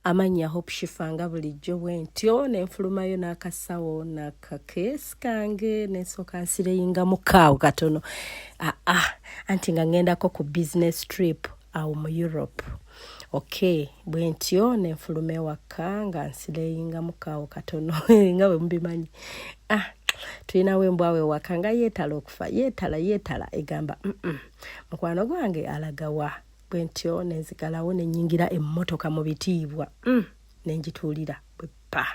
amanya Hope Shifah nga bulijjo bwentyo nenfulumayo n'akasawo n'akakeesi kange nensooka nsireyinga mu kaawo katono anti nga ngendako ku business trip awo mu Europe. Okay, bwentyo nenfulume waka nga nsireyinga mu kaawo katono nga bwe mubimanyi. Tulinawo embwawe waka nga yeetala okufa yeetala egamba mukwano gwange alagawa. Bwentyo nenzigalawo nenyingira emmotoka mu bitiibwa nenjituulira bwepa.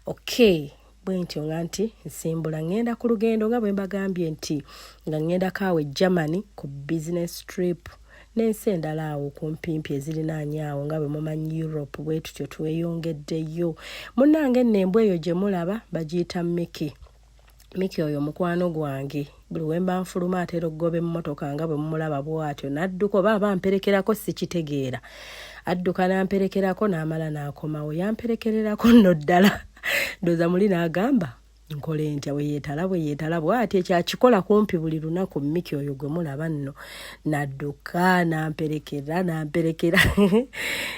Okay, bwentyo nga nti nsimbula ngenda ku lugendo nga bwe mbagambye nti nga ngenda kaawe Germany ku business trip n'ensi endala awo kumpimpi ezirinaanye awo nga bwe mumanyi Europe bwe tutyo tweyongeddeyo. Munnange nembwa eyo gye mulaba bagiyita Miki oyo mukwano gwange buli wemba nfuluma atera okugoba emmotoka nga bwe mumulaba bw'atyo n'adduka oba amperekerako sikitegeera adduka n'amperekerako n'amala n'akomawo yamperekererako nno ddala ndoza muli n'agamba nkole ntya bwe yeetala bw'atyo ekyakikola kumpi buli lunaku Miki oyo gwe mulaba nno n'adduka n'amperekera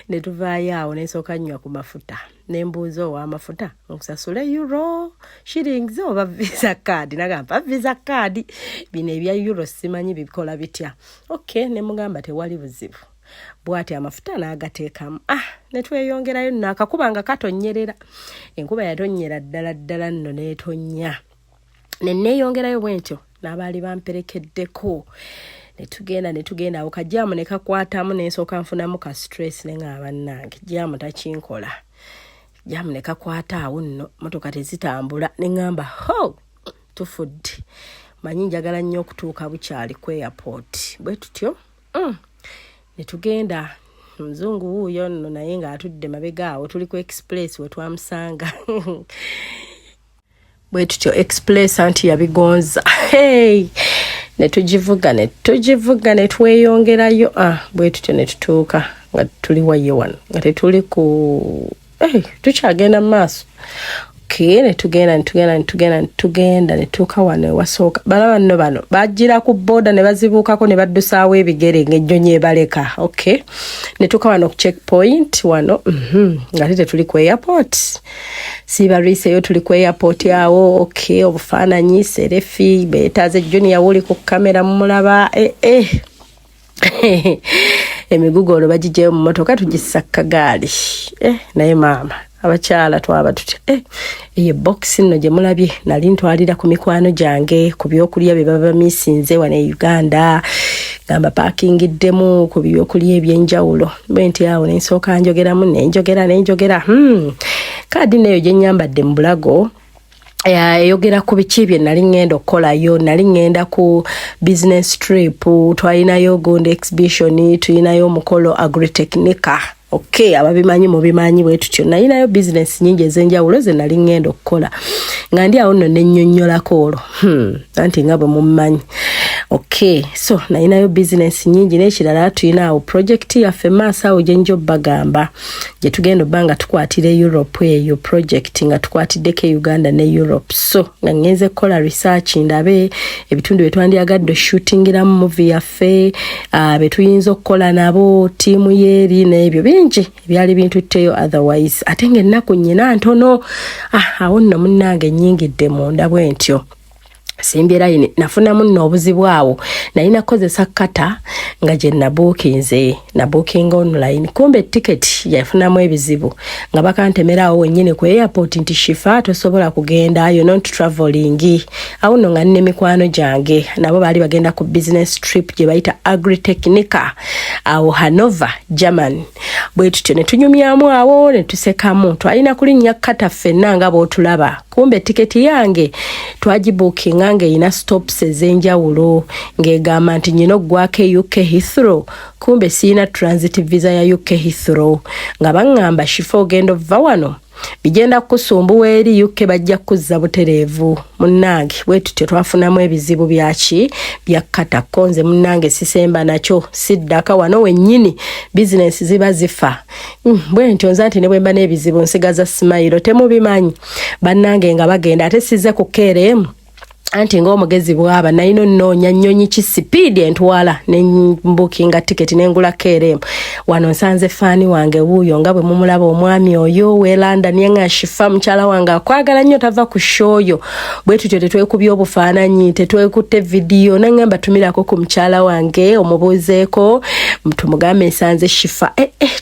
ne tuvaayo awo n'ensooka nnywa ku mafuta nembuuza ow'amafuta nkusasula euro shillings oba visa card nagamba visa card bino ebya euro simanyi bikola bitya. Okay, ne mugamba tewali buzibu bw'ati amafuta n'agateekamu ne tweyongerayo nno akakuba nga katonyerera enkuba yatonyera ddala nno n'etonnya ne neeyongerayo bwentyo n'abaali bamperekeddeko ne tugenda awo kajjaamu ne kakwatamu n'ensooka nfunamu ka stress ne nga bannange jjaamu takinkola jamu ne kakwata awo nno motoka tezitambula ne ngamba tufudde manyi njagala nnyo okutuuka bukyali ku AirPort bwe tutyo ne tugenda muzungu wuuyo nno naye nga atudde mabega awo tuli ku express we twamusanga bwe tutyo express anti yabigonza ne tugivuga ne tweyongerayo bwe tutyo ne tutuuka nga tuli wayo wano nga tetuli ku tukyagenda mu maaso. Okay, ne tugenda ne tuuka wano ewasooka balaba nno bano bajjira ku booda ne bazibuukako ne baddusaawo ebigere ng'ennyonyi ebaleka. Okay, ne tuuka wano ku checkpoint wano nga tuli ku AirPort siibaliiseyo tuli ku AirPort awo. Okay, obufaananyi serefi beetaaze Junior wuli ku kamera mumulaba emigugolo bagijjeyo mu motoka tugisakka gaali naye maama abakyala twaba tutya eyo box nno gye mulabye nali ntwalira ku mikwano gyange ku byokulya bye baba misinze wano e Uganda gamba parkingiddemu ku byokulya ebyenjawulo bwenti awo nensooka njogeramu nenjogera kaadi neyo gye nyambadde mu bulago yayogera ku biki bye nali ngenda okukolayo. Nali ngenda ku business trip, twalinayo Gonda exhibition, tulinayo mukolo agritechnica. Okay, ababimanyi mubimanyi bwe tutyo. Nalinayo business nyingi ez'enjawulo ze nali ngenda okukola nga ndi awo nno nennyonnyolako olwo anti nga bwe mumanyi. Okay, so nalinayo business nyingi n'ekirala tulinawo project yaffe maaso awo gye njo bagamba gye tugenda obbanga tukwatira Europe eyo project nga tukwatiddeko Uganda ne Europe. So nga ngenze kukola research ndabe ebitundu bye twandyagadde shootingiramu movie yaffe betuyinza okukola nabo tiimu yeeri n'ebyo bingi byali bintu teyo otherwise ate ng'ennaku nnyina ntono awo nno munnange nnyingidde munda bwentyo. Simbyera yini nafunamu nno obuzibu awo nalina kozesa kata nga gye nabookinga online kumbe ticket yafunamu ebizibu nga bakantemerawo wennyini ku airport nti Shifah tosobola kugenda you're not traveling. Awo nno nga nne mikwano gyange nabo baali bagenda ku business trip gye bayita agritechnica awo Hanover German. Bwe tutyo ne tunyumyamu awo ne tusekamu twalina kulinnya kata ffenna nga bw'otulaba kumbe ticket yange twagibookinga ng'erina stops ez'enjawulo ng'egamba nti nyina oggwako UK Heathrow kumbe sirina transit visa ya UK Heathrow nga baŋŋamba Shifah ogenda ova wano bigenda kusumbuwa eri UK bajja kuzza butereevu. Munnange bwe tutyo twafunamu ebizibu byaki byakkata konze munnange sisemba nakyo siddaka wano wennyini business ziba zifa bwe ntyo nza nti ne bwe mba n'ebizibu nsigaza smile temubimanyi bannange nga bagenda ate sizze ku KRM anti ng'omugezi bwaba nayino nnoonya Enyonyi ki speed entwala ne bookinga ticket n'engula KLM wano nsanze faani wange wuuyo nga bwe mumulaba omwami oyo we London yenga Shifah mukyala wange akwagala nnyo tava ku shoyo bwe tutyo tetwekubye obufaananyi tetwekutte video nangamba tumirako ku mukyala wange omubuuzeeko tumugambe nsanze Shifah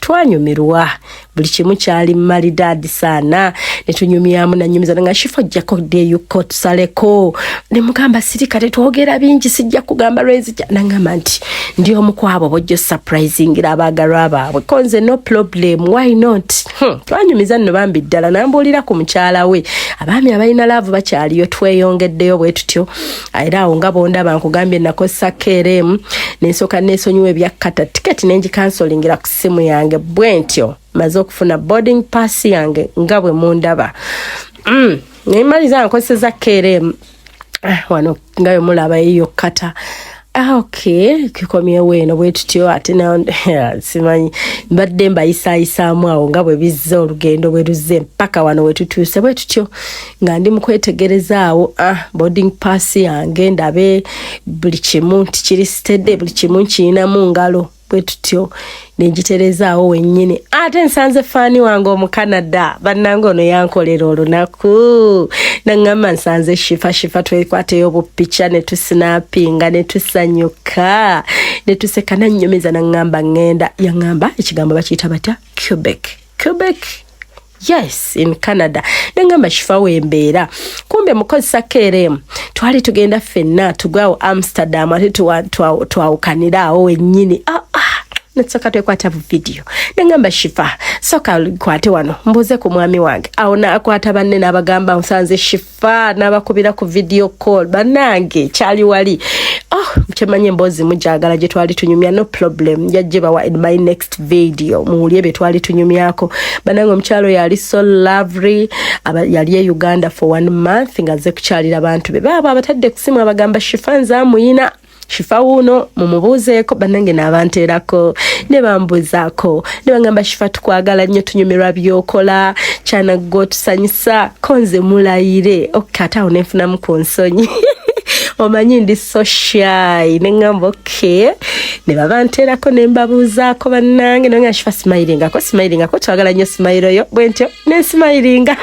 twanyumirwa buli kimu kyali maridadi sana netunyumyamu nanyumiza nga Shifah jako deyuko tusaleko ne mugamba sirika tetwogera bingi sijja kugamba lwezi nangamba nti ndi omukwabo bojjo surprising abagalwa baabwe konze no problem why not twanyumiza nno bambi ddala nambuulira ku mukyala we abaami abalina laavu bakyaliyo tweyongeddeyo bwe tutyo era awo nga bondaba nkugambye nakozesa KLM nensooka neesonyiwa ebyakkata tiketi nengikansolingira ku simu yange bwe ntyo maze okufuna boarding pass yange nga bwe mundaba nemaliza nkozeseza KLM wano ngayo mulaba iyo kata okay kikomyewo eno bwe tutyo ate na simanyi mbadde mbayisayisaamu awo nga bwe bizza olugendo bwe luzze mpaka wano we tutuuse bwe tutyo nga ndi mu kwetegereza awo boarding pass yange ndabe buli kimu nti kiri stede buli kimu nkirinamu ngalo bwe tutyo negiterezaawo wennyini ate nsanze faani wange omu Canada bannange ono yankolera olunaku nangamba nsanze Shifah twekwateyo obupica ne tusinapinga ne tusanyuka ne tuseka nannyumiza nangamba ngenda yangamba ekigambo bakiyita batya Quebec yes in Canada nangamba Shifah wembeera kumbe mukozesa KLM twali tugenda ffenna tugwawo Amsterdam ate twawukanira awo wennyini netsoka twekwata video nangamba Shifah soka kwate wano mbuze ku mwami wange awo nakwata banne n'abagamba nsanze Shifah n'abakubira ku video call banange kyali wali mukemanye mbozi mujagala gye twali tunyumya no problem yajibawa in my next video muulye be twali tunyumyako banange omukyalo yali so lovely yali Uganda for 1 month ngaze kukyalira abantu be baba abatadde kusimu abagamba Shifah nzamuyina Shifah uno mumubuuzeeko banange n'abanteerako ne bambuzaako ne bangamba Shifah tukwagala nnyo tunyumirwa byokola kyana gwo tusanyisa konze mulayire okata onenfunamu ku nsonyi omanyi ndi so shy nengamba okay ne babanteerako ne mbabuuzaako bannange nonga Shifah smilingako twagala nnyo smile yo bwentyo ne smilinga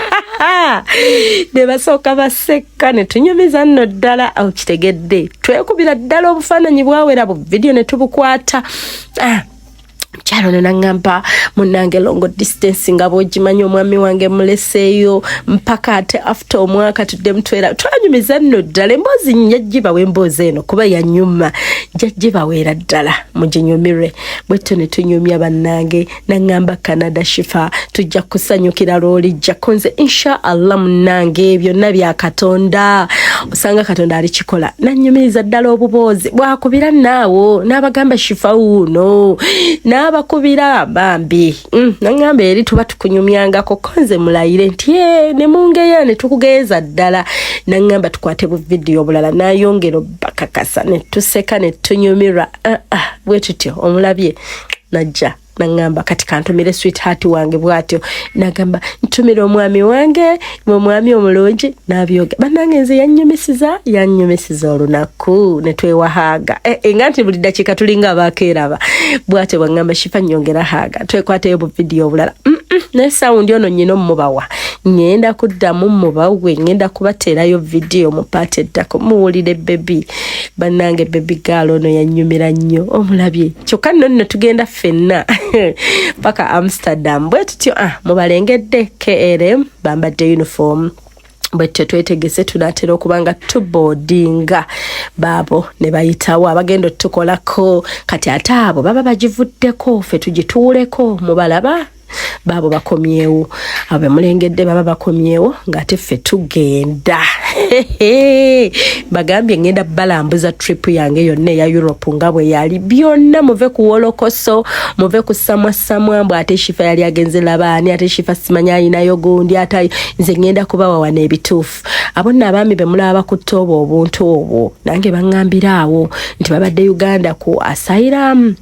ne basooka baseka ne tunyumiza nno ddala awo kitegedde twekubira ddala obufaananyi bwawera bu video ne tubukwata Charo nangamba munange longo distance nga bojimanyo omwami wange Emuleseyo mpaka ate after omwaka tudde mutwera twanyumiza nno ddala embozi nyajjiba wembozi eno kuba yanyuma njajjiba wera ddala mujinyumire bwetto ne tunyumya bannange nangamba Canada Shifah tujja kusanyukira loli jakonze inshallah munange byonna bya Katonda osanga Katonda ali kikola nanyumiriza ddala obubozi bwakubira naawo n'abagamba Shifah uno n'abakubira bambi nangamba eri tuba tukunyumyangako konze mulayire nti ne mungeya ne tukugeeza ddala nangamba tukwate bu video bulala nayongero bakakasa ne tuseka ne tunyumira bwe tutyo omulabye najja nangamba kati kantumire sweetheart wange bwatyo nagamba ntumire omwami wange omwami omulungi nabyoga banange nze yanyumisiza olunaku ne twewahaga nganti buli dakika tulinga abakeeraba bwatyo bwangamba Shifah nyongera haga twekwateyo bu video bulala ne sound ono nyino mubawa ngenda kuddamu mubawe ngenda kubateerayo video mupate ddako muwulire baby banange baby girl ono yanyumira nnyo omulabye kyokka nno tugenda ffenna paka Amsterdam bwe tutyo mubalengedde KLM bambadde uniform bwete twetegese tunatera okubanga tuboardinga babo ne bayitawo abagendo tukolako kati ataabo baba bagivuddeko fe tugituuleko mubalaba babo bakomyewo abe mulengedde baba bakomyewo ngate ffe tugenda bagambye ngenda balambuza trip yange yonna ya Europe nga bwe yali byonna muve ku wolokoso muve ku samwa mbwa ate Shifah yali agenze labani ate Shifah simanya ayinayo gundi ate nze ngenda kubawa wana ebituufu abonna abaami be mulaba ku tobo obuntu obwo nange bangambiraawo nti babadde Uganda ku asylum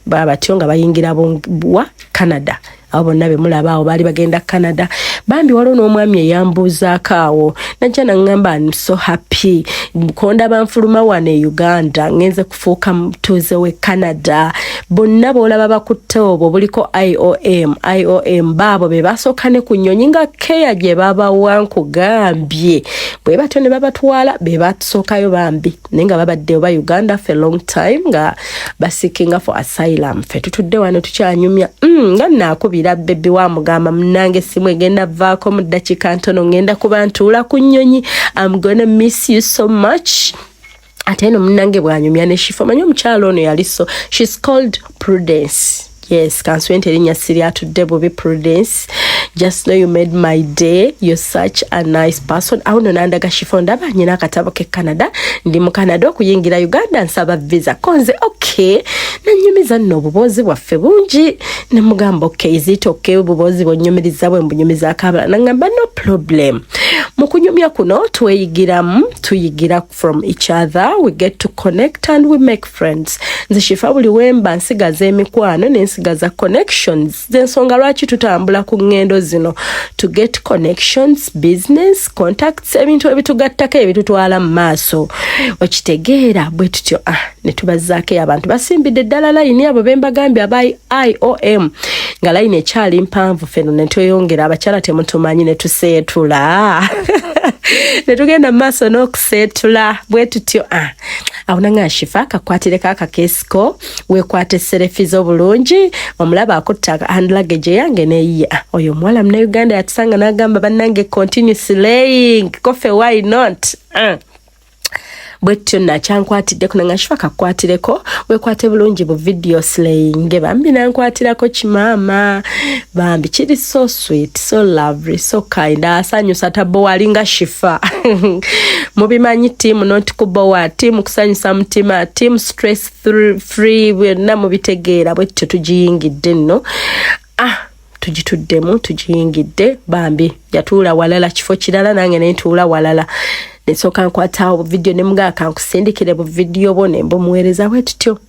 baba tyo nga bayingira bwa Canada abo bonna be mulaba awo bali bagenda Canada bambi waliwo n'omwami eyambuuzaako awo najja nangamba I'm so happy konda banfuluma wano e Uganda ngenze kufuuka mutuuze we Canada bonna boolaba bakutte obwo buliko IOM baabo be basooka ne ku Nnyonyi nga keya gye babawa nkugambye bwe batyo ne babatwala be basookayo bambi naye nga babadde oba Uganda for a long time nga basikinga for asylum fe tutudde wano tukyanyumya nga naakubira bebbi wa mugamba munange simu egenda vaako mu ddakiika ntono ngenda kuba ntuula ku Nnyonyi I'm gonna miss you so much ate eno munange bwanyumya ne Shifah manyi omukyalo ono yali so she's called Prudence. Yes, kanswente erinnya siri atudde bubi Prudence. Just know you made my day. You're such a nice person. Awo no nandaga Shifah ndaba nyina akatabo ke Canada. Ndi mu Canada okuyingira Uganda nsaba visa. Konze okay. Nanyumiza nno obubozi bwaffe bungi. Ne mugamba okay, is it okay obubozi bwonyumiriza bwe mbunyumiza akabala. Nangamba no problem. Mu kunyumya kuno tuyigira from each other. We get to connect and we make friends. Nze Shifah buli wemba nsigaza emikwano nsigaza connections. Zensonga lwaki tutambula ku ngendo zino to get connections, business, contacts, ebintu ebitugattako ebitutwala mu maaso. Okitegeera bwe tutyo ne tubazaako abantu basimbidde ddala layini abo bembagambye aba IOM nga layini ekyali mpanvu feno ne tweyongera abakyala temutumanyi ne tuseetula ne tugenda maaso n'okuseetula bwe tutyo awo nanga Shifah kakwatireko akakeesiko weekwate serefi obulungi omulaba akutta hand luggage yange neyiya oyo omuwala muna Uganda yatusanga n'agamba bannange continue slaying kofe why not bwetyo nakyankwatiddeko nanga Shifah kakwatireko weekwate bulungi bu video slaying bambi nankwatirako kimaama bambi kiri so sweet so lovely so kind asanyusa tabo walinga Shifah mubimanyi team not kubowa team kusanyusa mutima team stress free na mubitegeera bwetyo tugiyingidde nno tugituddemu tugiyingidde bambi yatuula walala kifo kirala nange nentuula walala nesooka nkwatawo video ne mga kankusindikire bu video bo ne mbumuweereza bwe tutyo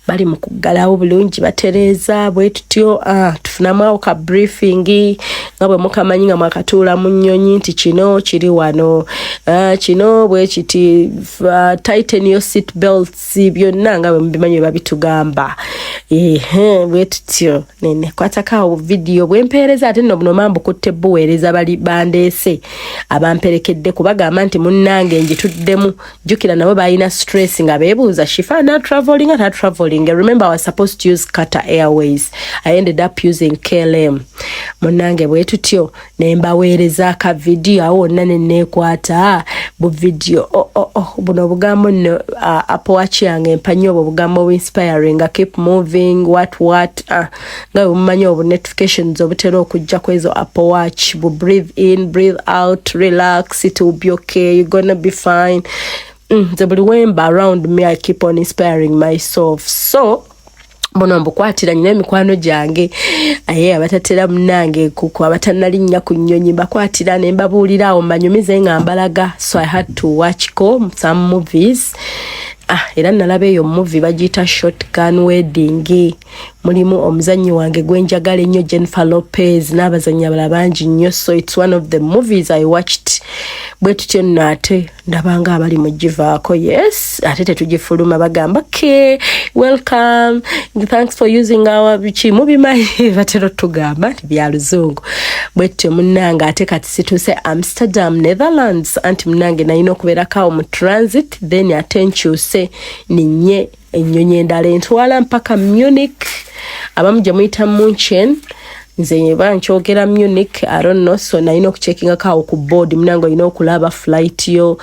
bali mu kuggalawo bulungi batereeza bwe tutyo tufunamu awo ka briefing nga bwe mukamanyi nga mwakatuula mu Nnyonyi nti kino kiri wano kino bwe kiti tighten your seat belts byonna nga bwe mubimanyi babitugamba bwe tutyo nene kwatakawo video bwe mpeereza ate nno buno mambu kutte buweereza bali bandeese abamperekedde kubagamba nti munnange njituddemu jukira nabo balina stress nga beebuuza Shifah not traveling. Remember I was supposed to use Qatar Airways. I ended up using KLM. Munnange bwe tutyo ne mbaweereza ka video awo nane nekwata bu video buno bugambo no Apple Watch yange mpanyo bugambo inspiring keep moving what nga bumanyi obu notifications obutera okujja kwezo Apple Watch bu breathe in breathe out relax it will be okay you're gonna be fine. The wemba around me I keep on inspiring myself so bono mbukwatira nyina emikwano gyange abatatera munange kuko abatannalinnya ku Nnyonyi bakwatira ne mbabuulira awo mbanyumize nga mbalaga so I had to watch some movies era nalaba eyo movie bagiyita Shotgun Wedding mulimu omuzanyi wange gwenjagala ennyo Jennifer Lopez n'abazanyi abalala bangi nnyo so it's one of the movies I watched bwe tutyo nno ate ndabanga abali mugivaako yes ate tetugifuluma bagamba okay welcome thanks for using our mubimanyi batero tugamba nti bya luzungu bwe tutyo munnange ate kati situuse Amsterdam Netherlands anti munnange nalina okubeerako mu transit then ate nkyuse ninye Ennyonyi endala entwala mpaka Munich abamu gye muyita Munchen nze bankyogera Munich I don't know so nalina okucheckinga kawo ku board munange olina okulaba flight yo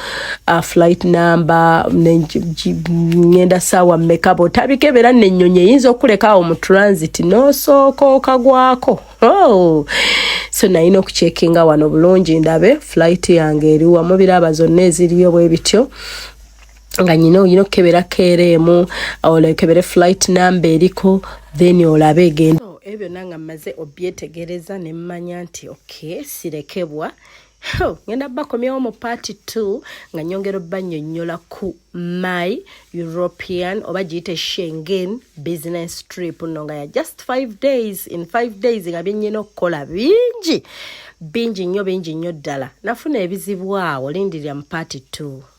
flight number ngenda sawa mmeka botabikebera n'ennyonyi eyinza okuleka awo mu transit n'osooka okagwako so nalina okucheckinga wano bulungi ndabe flight yange eriwa mu biraba zonna eziriyo bwe bityo nga nyina oyina okukebera KLM olekebere flight number eriko then olabe egenda ebyo nanga maze obyetegereza ne mmanya nti okay sirekebwa ngenda bakomyawo mu part 2 nga nyongera banyonnyola ku my European oba giyite Schengen business trip no nga ya just 5 days. In 5 days nga byennyina okukola bingi nnyo ddala. Nafuna ebizibu awo lindirira mu part 2.